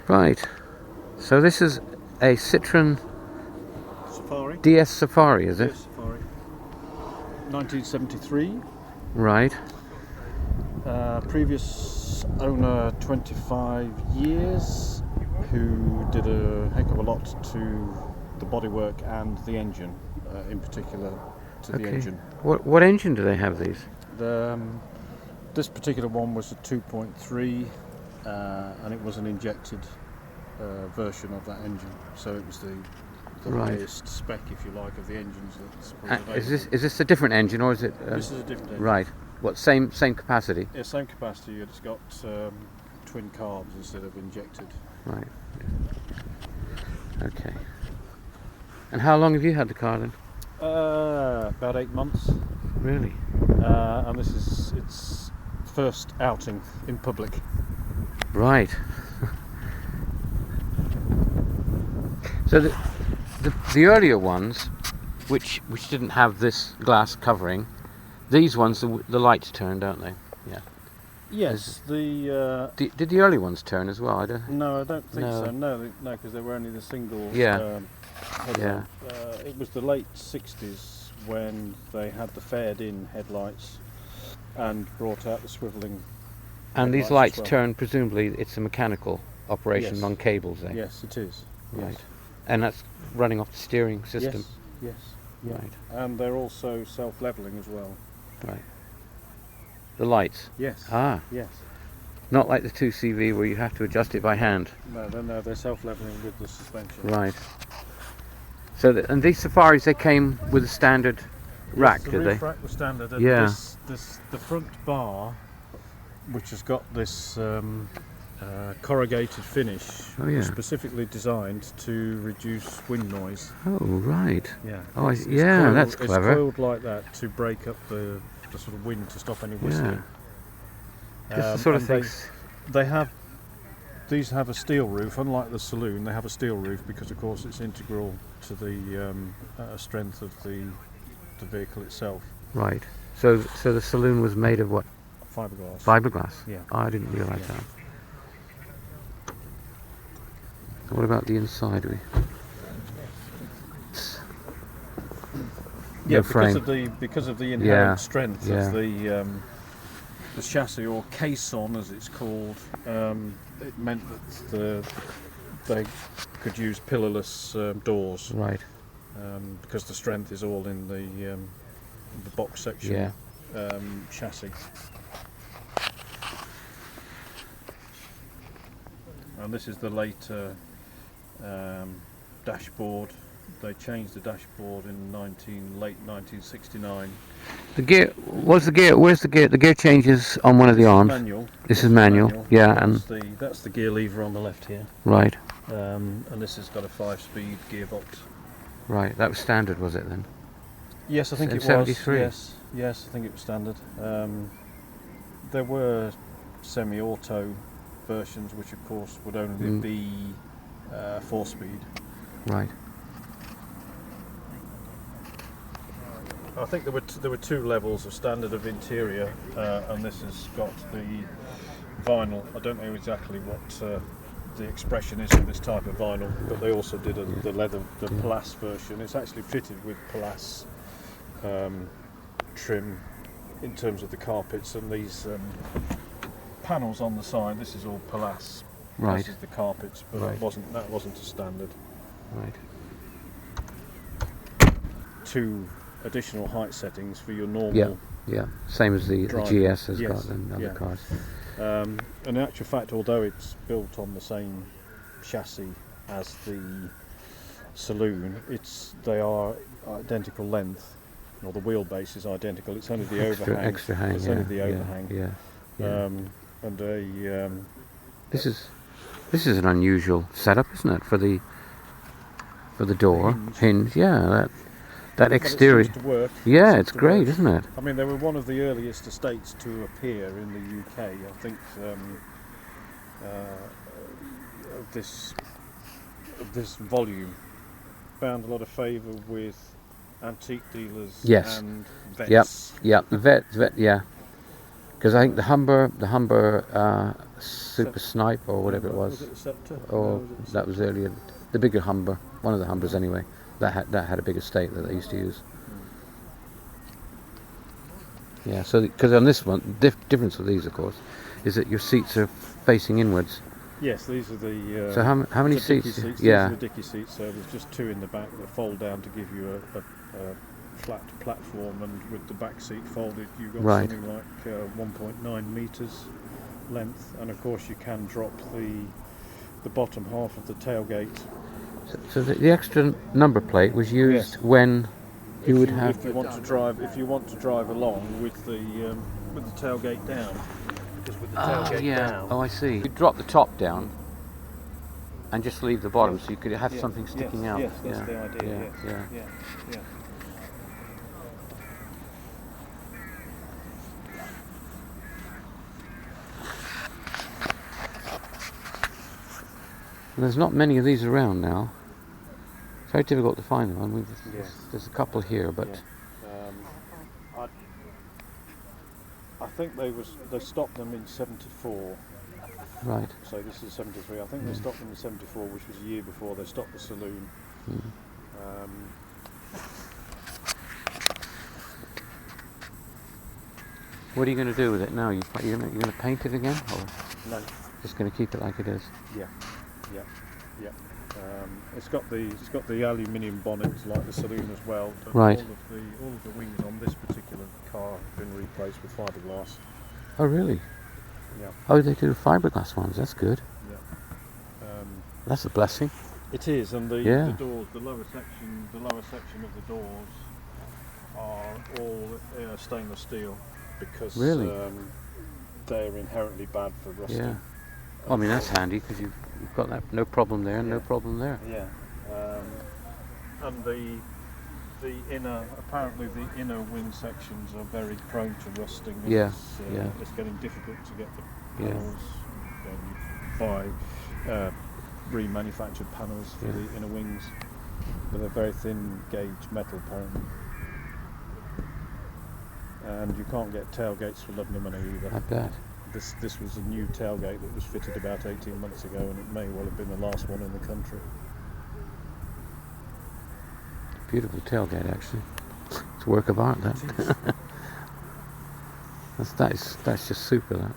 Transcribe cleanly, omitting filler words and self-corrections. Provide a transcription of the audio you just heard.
Right. So this is a Citroen Safari. DS Safari, is it? DS Safari. 1973. Right. Previous owner 25 years, who did a heck of a lot to the bodywork and the engine, in particular to the engine. What engine do they have these? This particular one was a 2.3, and it was an injected version of that engine. So it was the highest spec, if you like, of the engines that's available. Is this a different engine, or is it? This is a different engine. Right. What, same capacity? Yeah, same capacity. It's got twin carbs instead of injected. Right. Okay. And how long have you had the car then? About 8 months. Really? And this is its first outing in public. Right. So the earlier ones, which didn't have this glass covering, these ones, the lights turn, don't they? Yeah. Yes. Did the early ones turn as well? No, I don't think so. No, because they were only the single. Yeah. Headlight. It was the late 60s when they had the faired-in headlights and brought out the swivelling. And these lights turn, presumably it's a mechanical operation on cables, eh? Yes, it is. Right. Yes. And that's running off the steering system? Yes. Right. And they're also self-levelling as well. Right. The lights? Yes. Ah. Yes. Not like the 2CV where you have to adjust it by hand? No, they're self-levelling with the suspension. Right. So, and these Safaris, they came with a standard rack, the did they? rack was standard. And Yeah. The front bar, which has got this corrugated finish, was specifically designed to reduce wind noise. Oh, right. Yeah. Oh, that's clever. It's coiled like that to break up the sort of wind, to stop any whistling. Yeah. Just the sort of things. These have a steel roof, unlike the saloon. They have a steel roof because, of course, it's integral to the strength of the vehicle itself. Right. So the saloon was made of what? Fiberglass. Fiberglass. Yeah. Oh, I didn't realise that. What about the inside? Yeah, frame. because of the inherent strength of the chassis, or caisson as it's called. It meant that they could use pillarless doors. Right. Because the strength is all in the box section chassis. And this is the later dashboard. They changed the dashboard in late 1969. The gear. Where's the gear? The gear changes on one of the arms. Manual. This is manual. Yeah, and that's the gear lever on the left here. Right. And this has got a 5-speed gearbox. Right. That was standard, was it then? Yes, I think it was. 73. Yes, I think it was standard. There were semi-auto versions, which of course would only be 4-speed. Right. I think there were two levels of standard of interior, and this has got the vinyl. I don't know exactly what the expression is for this type of vinyl, but they also did the leather, the Palace version. It's actually fitted with Palace trim in terms of the carpets and these panels on the side. This is all Palace. Right. This is the carpets, but that wasn't a standard. Right. 2 additional height settings for your normal. Yeah. Same as the GS has got in other cars. And in actual fact, although it's built on the same chassis as the saloon, they are identical length, or the wheelbase is identical. It's only the overhang. Extra hang. It's only the overhang. Yeah. And this is an unusual setup, isn't it, for the door hinge? Yeah, that exterior. It seems to work. Yeah, it's great, isn't it? I mean, they were one of the earliest estates to appear in the UK. I think this volume found a lot of favour with antique dealers and vets. Yep, the vet, yeah. Because I think the Humber Super Snipe or whatever it was. Was it the Scepter? Or No, was it the that was earlier. The bigger Humber, one of the Humbers anyway. That had a bigger estate that they used to use. Yeah. So because on this one, difference with these, of course, is that your seats are facing inwards. Yes, these are the. So how many the dicky seats? seats? Yeah. These are the dicky seats. So there's just two in the back that fold down to give you a flat platform, and with the back seat folded, you've got Right. something like 1.9 meters length, and of course you can drop the bottom half of the tailgate. So the extra number plate was used Yes. when you would have. If you want to drive along with the tailgate down, because with the tailgate down. Oh, I see. You drop the top down and just leave the bottom, so you could have something sticking out. Yes, that's yeah. the idea. Yeah. Yeah. And there's not many of these around now. It's very difficult to find them. I mean, Yes. there's a couple here, but Yeah. I think they stopped them in '74. right. So this is '73. I think they stopped them in '74, which was a year before they stopped the saloon. What are you going to do with it now? You're going to paint it again, or No. just going to keep it like it is? Yeah. It's got the aluminium bonnets like the saloon as well. But Right. All of the wings on this particular car have been replaced with fiberglass. Oh, really? Yeah. Oh, they do fiberglass ones. That's good. Yeah. That's a blessing. It is, and the Yeah. doors, the lower section of the doors are all stainless steel because Really? they're inherently bad for rusting. Yeah. I mean, that's handy because you've got that no problem there and no problem there. Yeah. And the inner wing sections are very prone to rusting. Yeah, It's, yeah. It's getting difficult to get the Yeah. panels. You buy remanufactured panels for Yeah. the inner wings, but they're very thin gauge metal apparently. And you can't get tailgates for love nor money either. I bet. This was a new tailgate that was fitted about 18 months ago, and it may well have been the last one in the country. Beautiful tailgate, actually. It's a work of art, that. That's just super, that.